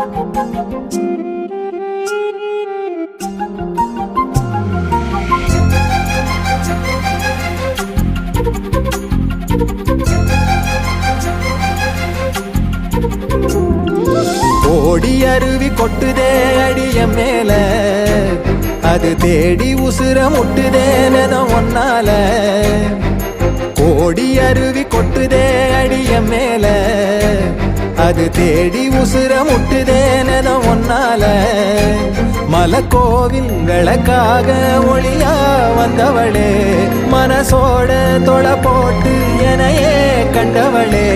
ஓடி அருவி கொட்டுதே அடிய மேல, அது தேடி உசுர முட்டுதே நெதம் ஒன்னால. ஓடி அருவி கொட்டுதே அடிய மேல, அது தேடி உசுர முட்டுதே நெதம் ஒன்னால. மலக்கோவில் விளக்காக ஒளியா வந்தவளே, மனசோட தொலை போட்டு எனையே கண்டவளே.